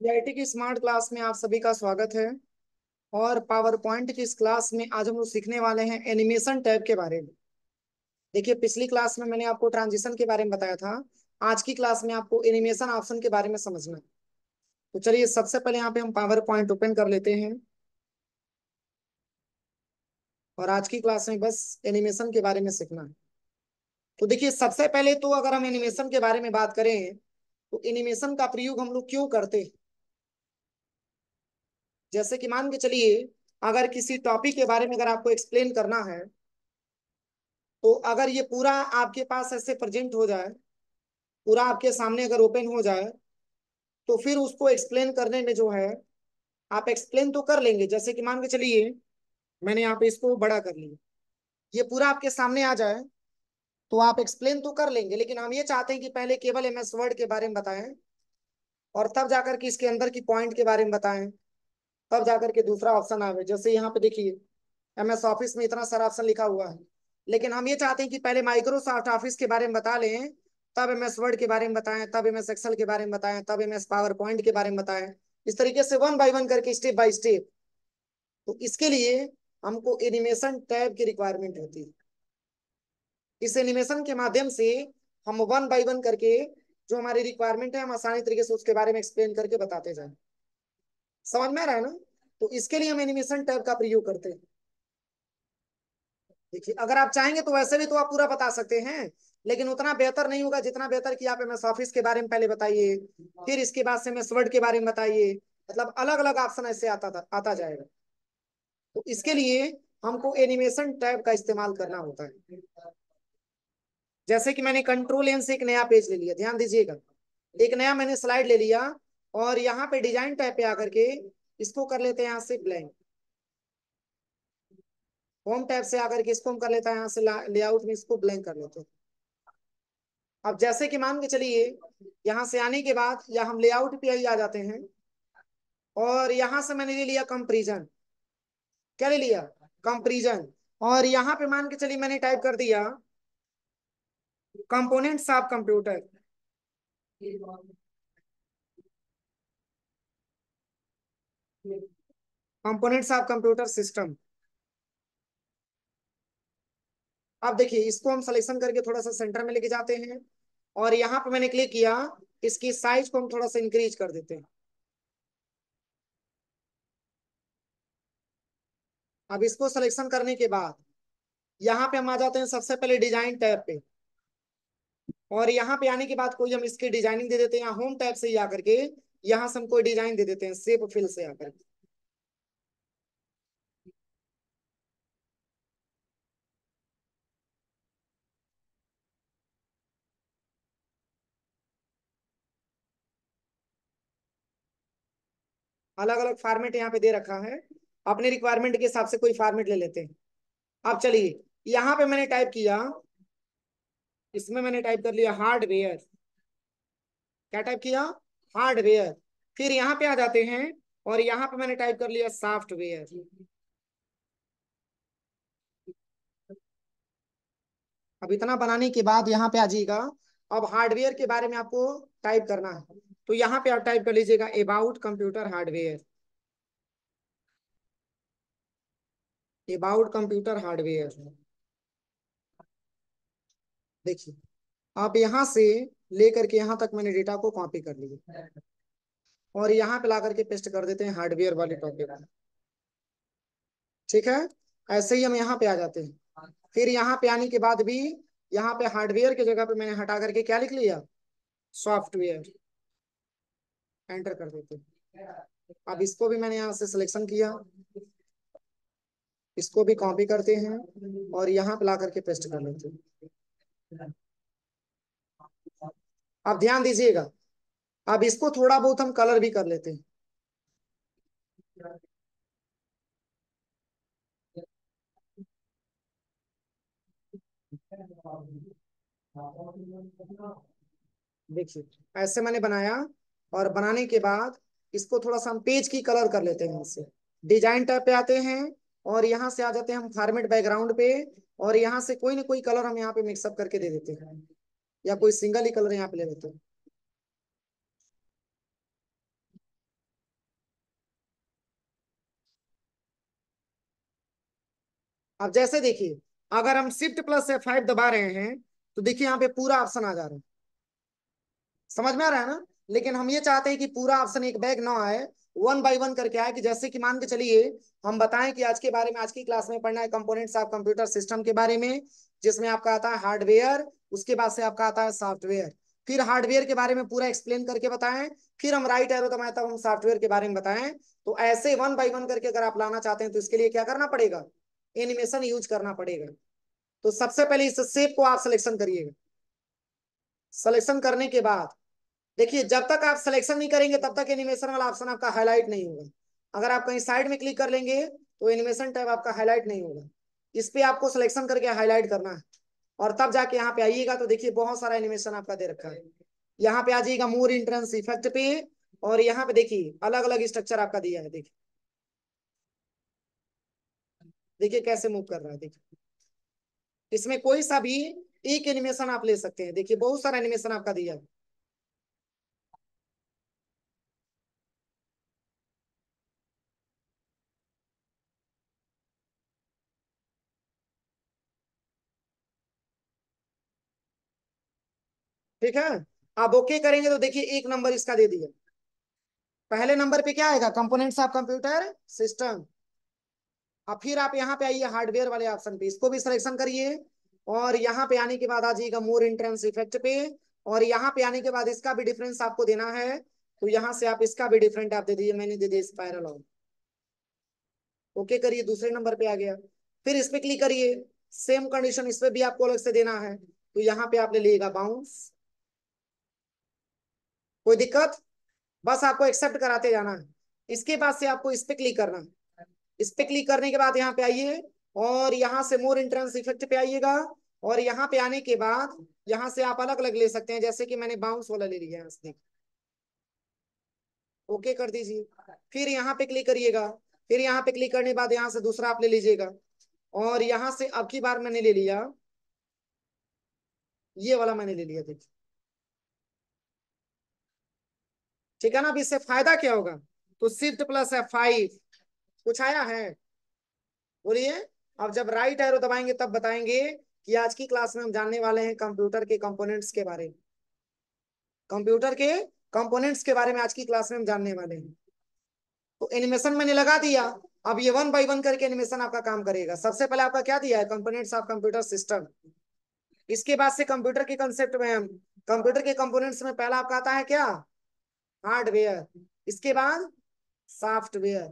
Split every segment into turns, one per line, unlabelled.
IIT की smart class में आप सभी का स्वागत है। और पावर पॉइंट की इस क्लास में आज हम लोग सीखने वाले हैं एनिमेशन टैब के बारे में। देखिए, पिछली क्लास में मैंने आपको ट्रांजिशन के बारे में बताया था। आज की क्लास में आपको एनिमेशन ऑप्शन के बारे में समझना है। तो चलिए, सबसे पहले यहाँ पे हम पावर पॉइंट ओपन कर लेते हैं। और आज की क्लास में बस एनिमेशन के बारे में सीखना है। तो देखिए, सबसे पहले तो अगर हम एनिमेशन के बारे में बात करें तो एनिमेशन का प्रयोग हम लोग क्यों करते हैं। जैसे कि मान के चलिए, अगर किसी टॉपिक के बारे में अगर आपको एक्सप्लेन करना है, तो अगर ये पूरा आपके पास ऐसे प्रेजेंट हो जाए, पूरा आपके सामने अगर ओपन हो जाए, तो फिर उसको एक्सप्लेन करने में जो है, आप एक्सप्लेन तो कर लेंगे। जैसे कि मान के चलिए, मैंने यहाँ पे इसको बड़ा कर लिया, ये पूरा आपके सामने आ जाए, तो आप एक्सप्लेन तो कर लेंगे। लेकिन हम ये चाहते हैं कि पहले केवल एमएस वर्ड के बारे में बताएं, और तब जाकर के इसके अंदर की पॉइंट के बारे में बताएं, तब जाकर के दूसरा ऑप्शन आवे। जैसे यहाँ पे देखिए, एमएस ऑफिस में इतना सारा ऑप्शन लिखा हुआ है, लेकिन हम ये चाहते हैं कि पहले माइक्रोसॉफ्ट ऑफिस के बारे में बता लें, तब एमएस वर्ड के बारे में बताएं, तब एमएस एक्सेल के बारे में बताएं, तब एमएस पावर पॉइंट के बारे में बताएं। इस तरीके से वन बाय वन करके, स्टेप बाय स्टेप। तो इसके लिए हमको एनिमेशन टैब की रिक्वायरमेंट होती है। इस एनिमेशन के माध्यम से हम वन बाय वन करके, जो हमारी रिक्वायरमेंट है, हम आसानी तरीके से उसके बारे में एक्सप्लेन करके बताते जाएं। समझ में आ रहा है ना? तो इसके लिए हम एनिमेशन टैब का प्रयोग करते हैं। देखिए, अगर आप चाहेंगे तो वैसे भी तो आप पूरा बता सकते हैं, लेकिन उतना बेहतर नहीं होगा जितना बेहतर कि आप एमएस ऑफिस के बारे में पहले बताइए, फिर इसके बाद से एमएस वर्ड के बारे में बताइए। मतलब अलग अलग ऑप्शन ऐसे आता जाएगा। तो इसके लिए हमको एनिमेशन टैब का इस्तेमाल करना होता है। जैसे कि मैंने कंट्रोल एन से एक नया पेज ले लिया, ध्यान दीजिएगा। एक नया मैंने स्लाइड ले लिया, और यहाँ पे डिजाइन टैब पे आकर के इसको कर लेते हैं यहाँ से ब्लैंक। होम टैब से आकर के इसको हम कर लेते हैं यहाँ से लेआउट में, इसको ब्लैंक कर लेते हैं। अब जैसे कि मान के चलिए, यहाँ से आने के बाद या हम लेआउट पे ही आ जाते हैं, और यहाँ से मैंने ले लिया कंपैरिजन। क्या ले लिया? कंपैरिजन। और यहाँ पे मान के चलिए मैंने टाइप कर दिया components of computer. Components of computer system. अब देखिए, इसको हम सिलेक्शन करके थोड़ा सा सेंटर में लेके जाते हैं, और यहाँ पे मैंने क्लिक किया। इसकी साइज को हम थोड़ा सा इंक्रीज कर देते हैं। अब इसको सिलेक्शन करने के बाद यहाँ पे हम आ जाते हैं सबसे पहले डिजाइन टैब पे। और यहाँ पे आने के बाद कोई हम इसके डिजाइनिंग दे देते हैं, होम टैब से ही आकर के यहाँ से हम कोई डिजाइन दे देते हैं, शेप फिल से आकर के। अलग अलग फॉर्मेट यहाँ पे दे रखा है, अपने रिक्वायरमेंट के हिसाब से कोई फॉर्मेट ले लेते हैं। अब चलिए, यहाँ पे मैंने टाइप किया, इसमें मैंने टाइप कर लिया हार्डवेयर। क्या टाइप किया? हार्डवेयर। फिर यहाँ पे आ जाते हैं, और यहाँ पे मैंने टाइप कर लिया सॉफ्टवेयर। अब इतना बनाने के बाद यहाँ पे आ जाइएगा। अब हार्डवेयर के बारे में आपको टाइप करना है, तो यहाँ पे आप टाइप कर लीजिएगा about computer hardware. About computer hardware. देखिए, आप यहाँ से लेकर के यहाँ तक मैंने डेटा को कॉपी कर लिया, और यहाँ पे ला करके पेस्ट कर देते हैं हार्डवेयर वाले टॉपिक। ठीक है। ऐसे ही हम यहाँ पे आ जाते हैं। फिर यहाँ पे आने के बाद भी, यहाँ पे हार्डवेयर की जगह पे मैंने हटा करके क्या लिख लिया? सॉफ्टवेयर। एंटर कर देते हैं। अब इसको भी मैंने यहाँ से सिलेक्शन किया, इसको भी कॉपी करते हैं, और यहाँ पे ला करके पेस्ट कर लेते हैं। अब ध्यान दीजिएगा, अब इसको थोड़ा बहुत हम कलर भी कर लेते हैं। देखिए, ऐसे मैंने बनाया, और बनाने के बाद इसको थोड़ा सा हम पेज की कलर कर लेते हैं। इससे डिजाइन टैब पे आते हैं, और यहाँ से आ जाते हैं हम फॉर्मेट बैकग्राउंड पे, और यहाँ से कोई ना कोई कलर हम यहाँ पे मिक्सअप करके दे देते हैं, या कोई सिंगल ही कलर यहाँ पे ले लेते हैं। अब जैसे देखिए, अगर हम शिफ्ट प्लस F5 दबा रहे हैं तो देखिए यहाँ पे पूरा ऑप्शन आ जा रहा है। समझ में आ रहा है ना? लेकिन हम ये चाहते हैं कि पूरा ऑप्शन एक बैग ना आए, वन बाय वन करके आए। कि जैसे कि मान के चलिए हम बताएं कि आज के बारे में, आज की क्लास में पढ़ना है कंपोनेंट्स ऑफ कंप्यूटर सिस्टम के बारे में, जिसमें आपका आता है हार्डवेयर, उसके बाद से आपका आता है सॉफ्टवेयर। फिर हार्डवेयर के बारे में पूरा एक्सप्लेन करके बताएं, फिर हम राइट एरो दबाएं तब हम सॉफ्टवेयर के बारे में बताएं। तो ऐसे वन बाय वन करके अगर आप लाना चाहते हैं तो इसके लिए क्या करना पड़ेगा? एनिमेशन यूज करना पड़ेगा। तो सबसे पहले इस शेप को आप सिलेक्शन करिएगा। सिलेक्शन करने के बाद देखिए, जब तक आप सिलेक्शन नहीं करेंगे तब तक एनिमेशन वाला ऑप्शन आपका हाईलाइट नहीं होगा। अगर आप कहीं साइड में क्लिक कर लेंगे तो एनिमेशन टैब आपका हाईलाइट नहीं होगा। इस पे आपको सिलेक्शन करके हाईलाइट करना है, और तब जाके यहाँ पे आइएगा तो देखिए बहुत सारा एनिमेशन आपका दे रखा है। यहाँ पे आ जाइएगा मोर इंट्रेंस इफेक्ट पे, और यहाँ पे देखिए अलग अलग स्ट्रक्चर आपका दिया है। देखिए देखिए कैसे मूव कर रहा है। देखिए इसमें कोई सा भी एक एनिमेशन आप ले सकते हैं। देखिए बहुत सारा एनिमेशन आपका दिया है। ठीक है, आप ओके करेंगे तो देखिए एक नंबर इसका दे दिया। पहले नंबर पे क्या आएगा? Components of computer system. अब फिर आप यहाँ पे आइए हार्डवेयर वाले ऑप्शन पे, इसको भी सिलेक्शन करिए, और यहाँ पे आने के बाद आ जाइएगा मोर एंट्रेंस इफेक्ट पे, और यहाँ पे आने के बाद इसका भी डिफरेंस आपको देना है। तो यहाँ से आप इसका भी डिफरेंट आप दे दीजिए, मैंने दे दिया स्पाइरल ऑन। ओके करिए, दूसरे नंबर पे आ गया। फिर इस पे क्लिक करिए, सेम कंडीशन इस पे भी आपको अलग से देना है। तो यहाँ पे आप ले लीजिएगा बाउंस। कोई दिक्कत? बस आपको एक्सेप्ट कराते जाना है। इसके बाद से आपको इस पे क्लिक करना है। इस पे क्लिक करने के बाद यहाँ पे आइए, और यहाँ से मोर इंट्रेंस इफेक्ट पे आइएगा, और यहाँ पे आने के बाद यहाँ से आप अलग अलग ले सकते हैं, जैसे कि मैंने बाउंस वाला ले लिया है यहाँ से। ओके कर दीजिए, फिर यहाँ पे क्लिक करिएगा। फिर यहाँ पे क्लिक करने के बाद यहाँ से दूसरा आप ले लीजिएगा, और यहाँ से अब की बार मैंने ले लिया, ये वाला मैंने ले लिया। देखिए ठीक है ना? अब इससे फायदा क्या होगा? तो शिफ्ट प्लस F5 कुछ आया है? बोलिए। अब जब राइट एरो दबाएंगे तब बताएंगे कि आज की क्लास में हम जानने वाले हैं कंप्यूटर के कंपोनेंट्स के बारे में। कंप्यूटर के कंपोनेंट्स के बारे में आज की क्लास में हम जानने वाले हैं। तो एनिमेशन मैंने लगा दिया। अब ये वन बाय वन करके एनिमेशन आपका काम करेगा। सबसे पहले आपका क्या दिया है? Components of computer system. इसके बाद से कंप्यूटर के कंसेप्ट में हम कंप्यूटर के कंपोनेंट्स में पहला आपका आता है क्या? हार्डवेयर। इसके बाद सॉफ्टवेयर।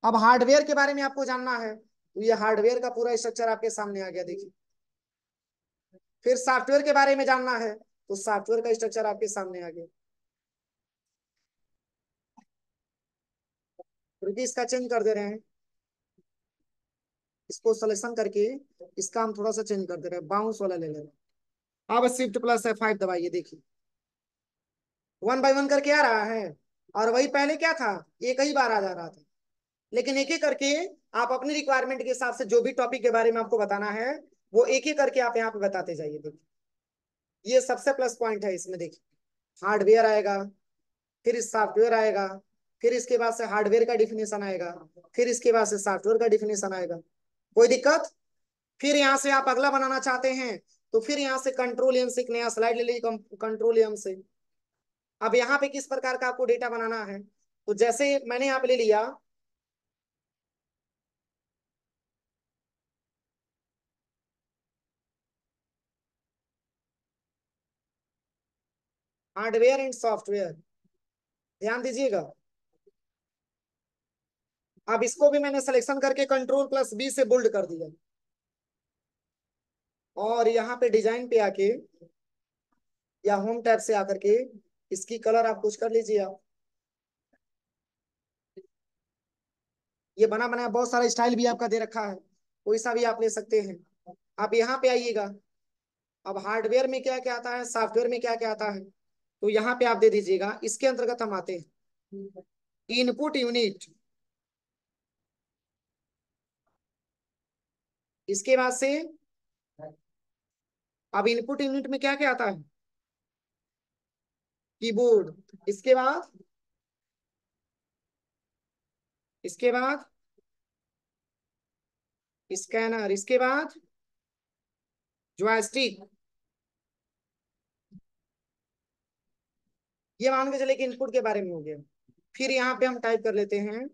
अब हार्डवेयर के बारे में आपको जानना है, तो ये हार्डवेयर का पूरा स्ट्रक्चर आपके सामने आ गया। देखिए फिर सॉफ्टवेयर के बारे में जानना है, तो सॉफ्टवेयर का स्ट्रक्चर आपके सामने आ गया। रुकिए इसका चेंज कर दे रहे हैं, इसको सिलेक्शन करके इसका हम थोड़ा सा चेंज कर दे रहे हैं, बाउंस वाला ले ले रहे हैं। अब शिफ्ट प्लस F5 दबाइए। देखिए वन बाय वन करके आ रहा है, और वही पहले क्या था? एक ही बार आ जा रहा था। लेकिन एक एक करके आप अपनी रिक्वायरमेंट के हिसाब से जो भी टॉपिक के बारे में आपको बताना है वो एक एक करके आप यहाँ पे बताते जाइए। देखिए ये सबसे प्लस पॉइंट है इसमें। देखिए हार्डवेयर आएगा, फिर सॉफ्टवेयर आएगा, फिर इसके बाद से हार्डवेयर का डिफिनेशन आएगा, फिर इसके बाद से सॉफ्टवेयर का डिफिनेशन आएगा। कोई दिक्कत? फिर यहाँ से आप अगला बनाना चाहते हैं तो फिर यहाँ से कंट्रोल एम से एक नया स्लाइड ले लीजिए, कंट्रोल एम से। अब यहाँ पे किस प्रकार का आपको डेटा बनाना है, तो जैसे मैंने यहाँ पे ले लिया हार्डवेयर एंड सॉफ्टवेयर, ध्यान दीजिएगा। अब इसको भी मैंने सिलेक्शन करके कंट्रोल प्लस बी से बोल्ड कर दिया, और यहाँ पे डिजाइन पे आके या होम टैब से आकर के इसकी कलर आप कुछ कर लीजिए। आप ये बना बनाया बहुत सारा स्टाइल भी आपका दे रखा है, कोई सा भी आप ले सकते हैं। आप यहाँ पे आइएगा। अब हार्डवेयर में क्या क्या आता है, सॉफ्टवेयर में क्या क्या आता है, तो यहाँ पे आप दे दीजिएगा। इसके अंतर्गत हम आते हैं इनपुट यूनिट। इसके बाद से अब इनपुट यूनिट में क्या क्या आता है? कीबोर्ड। इसके बाद इसके बाद स्कैनर, इसके बाद जॉयस्टिक। ये मान के चले कि इनपुट के बारे में हो गया। फिर यहाँ पे हम टाइप कर लेते हैं,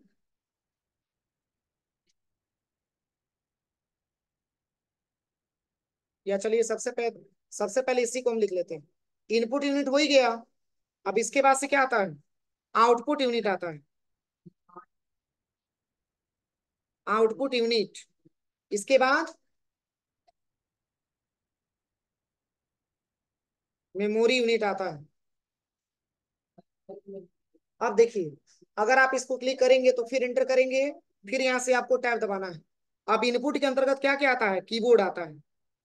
या चलिए सबसे पहले इसी को हम लिख लेते हैं। इनपुट यूनिट हो ही गया। अब इसके बाद से क्या आता है? आउटपुट यूनिट आता है। आउटपुट यूनिट, इसके बाद मेमोरी यूनिट आता है। अब देखिए, अगर आप इसको क्लिक करेंगे तो फिर इंटर करेंगे, फिर यहाँ से आपको टैब दबाना है। अब इनपुट के अंतर्गत क्या क्या आता है? कीबोर्ड आता है,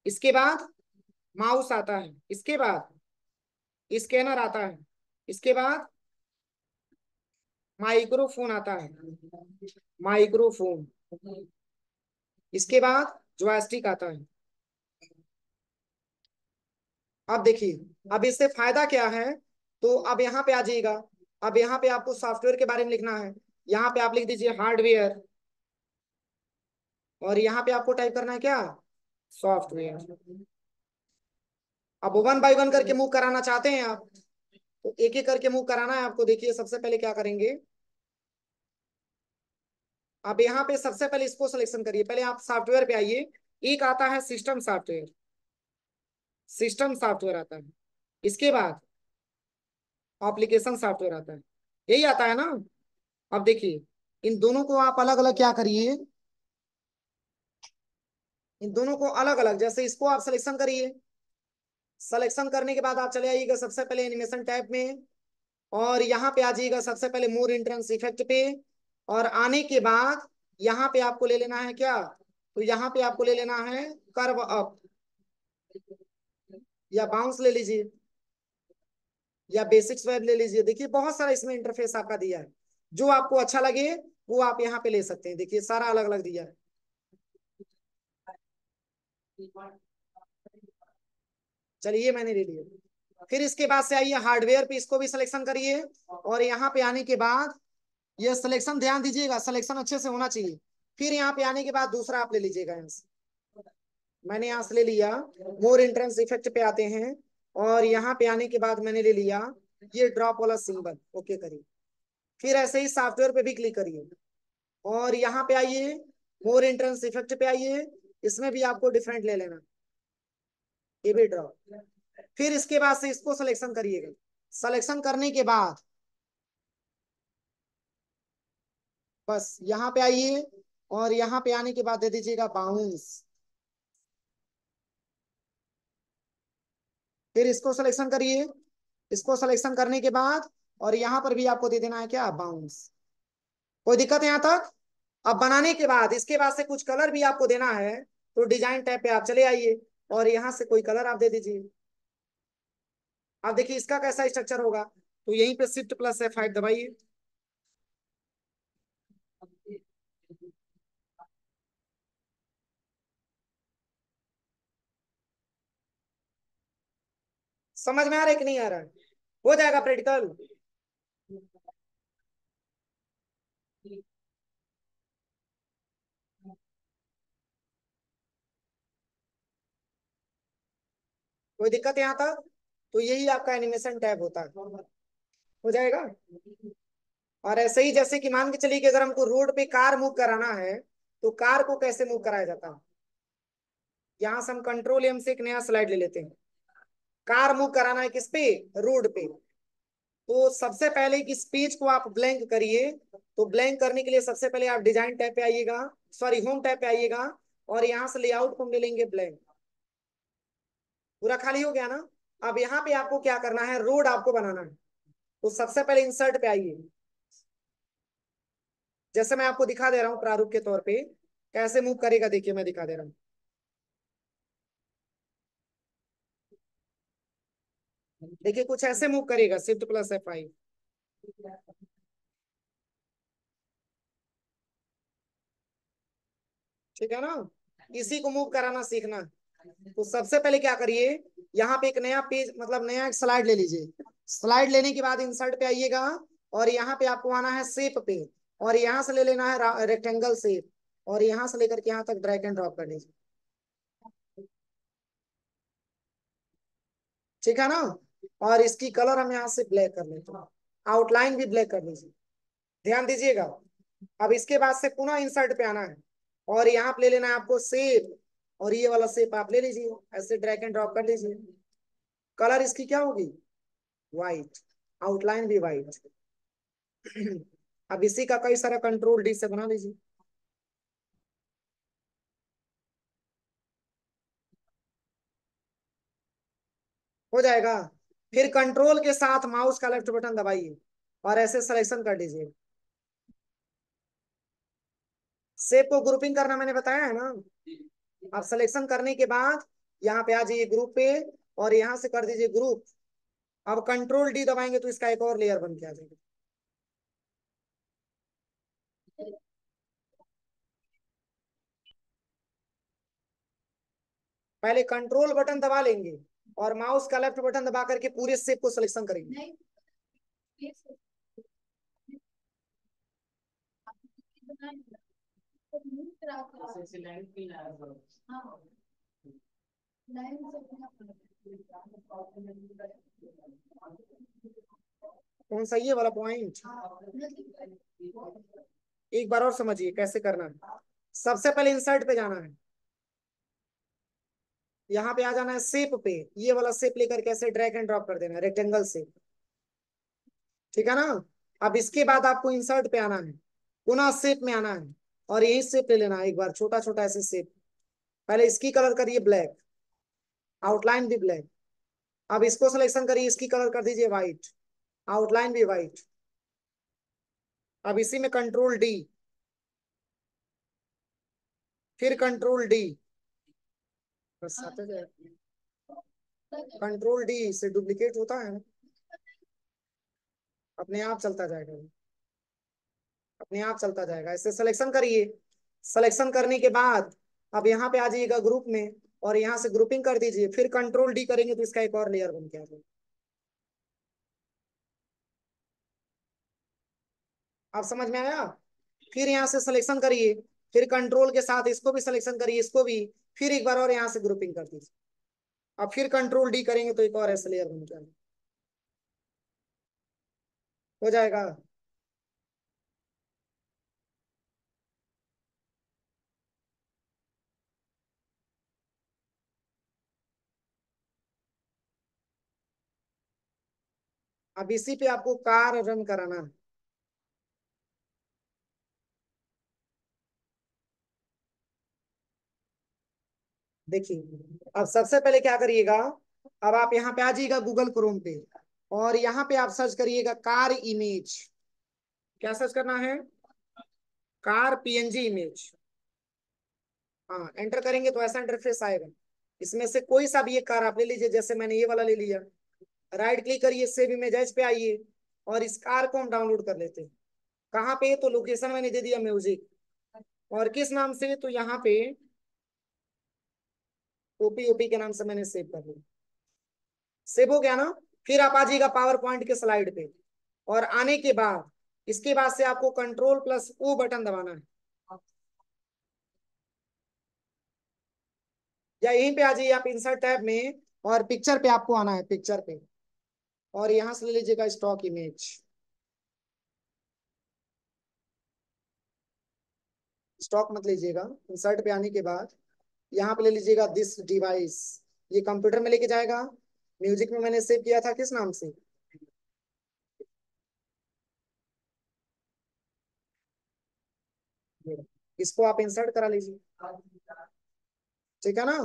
इसके बाद माउस आता है, इसके बाद स्कैनर आता है, इसके बाद माइक्रोफोन आता है, माइक्रोफोन, इसके बाद जॉयस्टिक आता है। अब देखिए, अब इससे फायदा क्या है? तो अब यहाँ पे आ जाइएगा। अब यहाँ पे आपको सॉफ्टवेयर के बारे में लिखना है। यहाँ पे आप लिख दीजिए हार्डवेयर, और यहाँ पे आपको टाइप करना है क्या? सॉफ्टवेयर। अब वन बाय वन करके मूव कराना चाहते हैं आप, तो एक एक करके मूव कराना है आपको। देखिए सबसे पहले क्या करेंगे, अब यहाँ पे सबसे पहले इसको सिलेक्शन करिए। पहले आप सॉफ्टवेयर पे आइए, एक आता है सिस्टम सॉफ्टवेयर, सिस्टम सॉफ्टवेयर आता है, इसके बाद एप्लीकेशन सॉफ्टवेयर आता है, यही आता है ना। अब देखिए, इन दोनों को आप अलग अलग क्या करिए, इन दोनों को अलग अलग, जैसे इसको आप सिलेक्शन करिए। सिलेक्शन करने के बाद आप चले आइएगा सबसे पहले एनिमेशन टैब में, और यहाँ पे आ जाइएगा सबसे पहले मोर एंट्रेंस इफेक्ट पे। और आने के बाद यहाँ पे आपको ले लेना है क्या? तो यहाँ पे आपको ले लेना है कर्व अप, या बाउंस ले लीजिए, या बेसिक्स वेब ले लीजिए। देखिए बहुत सारा इसमें इंटरफेस आपका दिया है, जो आपको अच्छा लगे वो आप यहाँ पे ले सकते हैं। देखिए सारा अलग अलग दिया है। चलिए मैंने ले लिया। फिर इसके बाद से आइए हार्डवेयर पे, इसको भी सिलेक्शन करिए। और यहाँ पे आने के बाद ये सिलेक्शन ध्यान दीजिएगा, सिलेक्शन अच्छे से होना चाहिए। फिर यहाँ पे आने के बाद दूसरा आप ले लीजिएगा यहाँ से। मैंने यहाँ से ले लिया, मोर एंट्रेंस इफेक्ट पे आते हैं, और यहाँ पे आने के बाद मैंने ले लिया ये ड्रॉप वाला सिंबल, ओके करिए। फिर ऐसे ही सॉफ्टवेयर पे भी क्लिक करिए, और यहाँ पे आइए, मोर एंट्रेंस इफेक्ट पे आइए, इसमें भी आपको डिफरेंट ले लेना, ये भी ड्रॉप। फिर इसके बाद से इसको सिलेक्शन करिएगा। सिलेक्शन करने के बाद बस यहाँ पे आइए, और यहाँ पे आने के बाद दे दीजिएगा बाउंस। फिर इसको सिलेक्शन करिए, इसको सिलेक्शन करने के बाद और यहाँ पर भी आपको दे देना है क्या? बाउंस। कोई दिक्कत है यहाँ तक? अब बनाने के बाद इसके बाद से कुछ कलर भी आपको देना है, तो डिजाइन टैब पे आप चले आइए, और यहाँ से कोई कलर आप दे दीजिए। अब देखिए इसका कैसा स्ट्रक्चर होगा, तो यहीं पे शिफ्ट प्लस F5 दबाइए। समझ में आ रहा है कि नहीं आ रहा है? हो जाएगा प्रैक्टिकल। कोई दिक्कत है यहाँ तक? तो यही आपका एनिमेशन टैब होता है। हो जाएगा। और ऐसे ही जैसे कि मान के चलिए कि अगर हमको रोड पे कार मूव कराना है, तो कार को कैसे मूव कराया जाता है? यहाँ से हम कंट्रोल एम से एक नया स्लाइड ले लेते हैं। कार मूव कराना है किस पे? रोड पे। तो सबसे पहले इस पेज को आप ब्लैंक करिए। तो ब्लैंक करने के लिए सबसे पहले आप डिजाइन टैब पे आइएगा, सॉरी होम टैब पे आइएगा, और यहाँ से लेआउट को हम ले लेंगे ब्लैंक। पूरा खाली हो गया ना? अब यहाँ पे आपको क्या करना है? रोड आपको बनाना है। तो सबसे पहले इंसर्ट पे आइए, जैसे मैं आपको दिखा दे रहा हूँ प्रारूप के तौर पे कैसे मूव करेगा। देखिए मैं दिखा दे रहा हूँ। देखिए कुछ ऐसे मूव करेगा, शिफ्ट प्लस F5। ठीक है ना? इसी को मूव कराना सीखना। तो सबसे पहले क्या करिए, यहाँ पे एक नया पेज, मतलब नया एक स्लाइड ले लीजिए। स्लाइड लेने के बाद इंसर्ट पे आइएगा, और यहाँ पे आपको आना है शेप पे, और यहाँ से ले लेना है रेक्टेंगल शेप। और यहां से लेकर के यहाँ तक ड्रैग एंड ड्रॉप कर लीजिए। ठीक है ना। और इसकी कलर हम यहाँ से ब्लैक कर लेते हैं, आउटलाइन भी ब्लैक कर लीजिए। ध्यान दीजिएगा। अब इसके बाद से पुनः इंसर्ट पे आना है, और यहाँ पे ले लेना है आपको शेप, और ये वाला शेप आप ले लीजिए, ऐसे ड्रैग एंड ड्रॉप कर लीजिए। कलर इसकी क्या होगी, व्हाइट, आउटलाइन भी व्हाइट। अब इसी का कई सारा कंट्रोल डी से बना लीजिए। हो जाएगा। फिर कंट्रोल के साथ माउस का लेफ्ट बटन दबाइए और ऐसे सिलेक्शन कर लीजिए। शेप को ग्रुपिंग करना मैंने बताया है ना। अब सिलेक्शन करने के बाद यहाँ पे आ जाइए ग्रुप पे, और यहाँ से कर दीजिए ग्रुप। अब कंट्रोल डी दबाएंगे तो इसका एक और लेयर बन के आ जाएगा। पहले कंट्रोल बटन दबा लेंगे और माउस का लेफ्ट बटन दबा करके पूरे शेप को सिलेक्शन करेंगे। कौन सा, ये वाला पॉइंट? एक बार और समझिए कैसे करना है। सबसे पहले इंसर्ट पे जाना है, यहाँ पे आ जाना है शेप पे, ये वाला शेप लेकर कैसे ड्रैग एंड ड्रॉप कर देना है, रेक्टेंगल शेप। ठीक है ना। अब इसके बाद आपको इंसर्ट पे आना है, पुनः शेप में आना है, और यही शेप ले लेना है एक बार, छोटा छोटा ऐसे शेप। पहले इसकी कलर करिए ब्लैक, आउटलाइन भी ब्लैक। अब इसको सिलेक्शन करिए, इसकी कलर कर दीजिए व्हाइट, आउटलाइन भी व्हाइट। अब इसी में कंट्रोल डी, फिर कंट्रोल डी, बस आता जाए। कंट्रोल डी से डुप्लीकेट होता है, अपने आप चलता जाएगा, अपने आप चलता जाएगा। ऐसे सिलेक्शन करिए। सिलेक्शन करने के बाद अब यहाँ पे आ जाइएगा ग्रुप में, और यहाँ से ग्रुपिंग कर दीजिए, फिर कंट्रोल डी करेंगे तो इसका एक और लेयर बन के आ जाएगा। आप समझ में आया। फिर यहाँ से सिलेक्शन करिए, फिर कंट्रोल के साथ इसको भी सिलेक्शन करिए, इसको भी, फिर एक बार और यहाँ से ग्रुपिंग कर दीजिए। अब फिर कंट्रोल डी करेंगे तो एक और ऐसे लेयर बन के आ जाएगा। हो जाएगा। अब इसी पे आपको कार रन कराना है। देखिए, अब सबसे पहले क्या करिएगा, अब आप यहाँ पे आ जाइएगा गूगल क्रोम पे, और यहाँ पे आप सर्च करिएगा कार इमेज। क्या सर्च करना है, कार पीएनजी इमेज। हाँ, एंटर करेंगे तो ऐसा इंटरफेस आएगा। इसमें से कोई सा भी एक कार आप ले लीजिए, जैसे मैंने ये वाला ले लिया। राइट क्लिक करिए, सेव इमेजेस पे आइए, और इस कार को हम डाउनलोड कर लेते हैं। कहाँ पे, तो लोकेशन मैंने दे दिया म्यूजिक, और किस नाम से, तो यहाँ पे ओपी ओपी के नाम से मैंने सेव कर लिया। सेव हो गया ना। फिर आप आ जाइएगा पावर पॉइंट के स्लाइड पे, और आने के बाद इसके बाद से आपको कंट्रोल प्लस ओ बटन दबाना है, या यहीं पे आ जाइए आप इंसर्ट टैब में, और पिक्चर पे आपको आना है, पिक्चर पे, और यहां से ले लीजिएगा स्टॉक इमेज। स्टॉक मत लीजिएगा, इंसर्ट पे आने के बाद यहाँ पे ले लीजिएगा दिस डिवाइस। ये कंप्यूटर में लेके जाएगा। म्यूजिक में मैंने सेव किया था किस नाम से, इसको आप इंसर्ट करा लीजिए। ठीक है ना।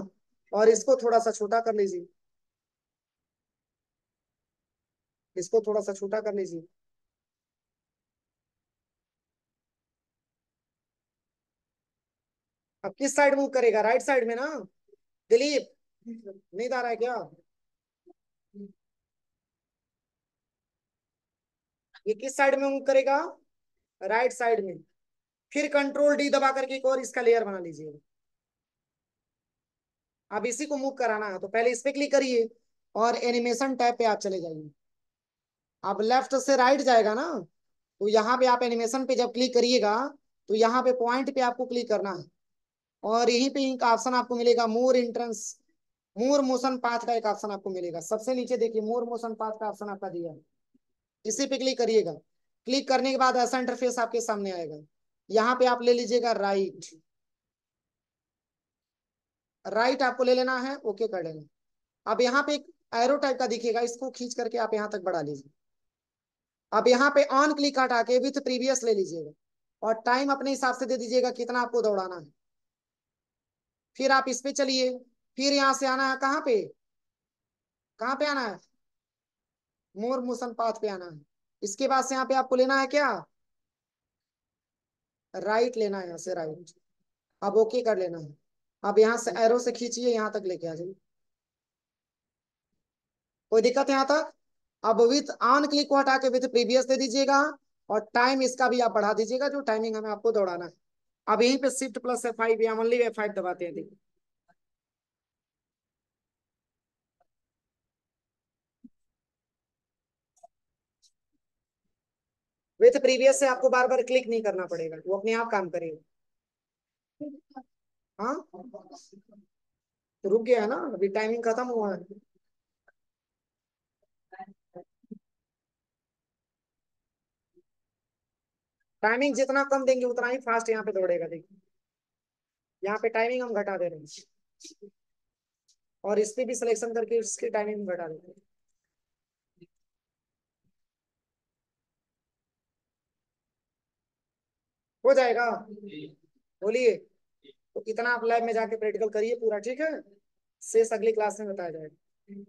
और इसको थोड़ा सा छोटा कर लीजिए, इसको थोड़ा सा छोटा कर लीजिए। अब किस साइड मूव करेगा, राइट साइड में ना। दिलीप, नींद आ रहा है क्या? ये किस साइड में मूव करेगा, राइट साइड में। फिर कंट्रोल डी दबा करके एक और इसका लेयर बना लीजिए। अब इसी को मूव कराना है तो पहले इस पे क्लिक करिए, और एनिमेशन टैब पे आप चले जाइए। अब लेफ्ट से राइट जाएगा ना, तो यहाँ पे आप एनिमेशन पे जब क्लिक करिएगा, तो यहाँ पे पॉइंट पे आपको क्लिक करना है, और यहीं पे एक ऑप्शन आपको मिलेगा मोर एंट्रेंस, मोर मोशन पाथ का एक ऑप्शन आपको मिलेगा। सबसे नीचे देखिए मोर मोशन पाथ का ऑप्शन आपका दिया है, इसी पे क्लिक करिएगा। क्लिक करने के बाद ऐसा इंटरफेस आपके सामने आएगा। यहाँ पे आप ले लीजिएगा राइट, राइट आपको ले लेना है, ओके कर लेना। अब यहाँ पे एक एरो टाइप का दिखेगा, इसको खींच करके आप यहाँ तक बढ़ा लीजिए। अब यहाँ पे ऑन क्लिक हटा के विथ प्रीवियस ले लीजिएगा, और टाइम अपने हिसाब से दे दीजिएगा कितना आपको दौड़ाना है। फिर आप इस पे चलिए, फिर यहाँ से आना है कहाँ पे, कहाँ पे आना है, मोर मोशन पाथ पे आना है। इसके बाद से यहाँ पे आपको लेना है क्या, राइट लेना है, यहाँ से राइट। अब ओके कर लेना है। अब यहाँ से एरो से खींचिए, यहाँ तक लेके आ जाइए। कोई दिक्कत है यहाँ तक। अब विथ ऑन क्लिक को हटा के विथ प्रीवियस दे दीजिएगा, और टाइम इसका भी आप बढ़ा दीजिएगा जो टाइमिंग हमें आपको दौड़ाना है। अब यहीं पे शिफ्ट प्लस F5 या ओनली F5 दबाते हैं, देखिए। विथ प्रीवियस से आपको बार बार क्लिक नहीं करना पड़ेगा, वो अपने आप काम करेगा। हाँ, तो रुक गया है ना, अभी टाइमिंग खत्म हुआ है। टाइमिंग जितना कम देंगे उतना ही फास्ट यहाँ पे दौड़ेगा, देखिए। यहाँ पे टाइमिंग हम घटा दे रहे हैं, और इस पे भी सिलेक्शन करके इसकी टाइमिंग घटा देते हैं। हो जाएगा, बोलिए। तो इतना आप लैब में जाके प्रैक्टिकल करिए पूरा, ठीक है। शेष अगली क्लास में बताया जाएगा।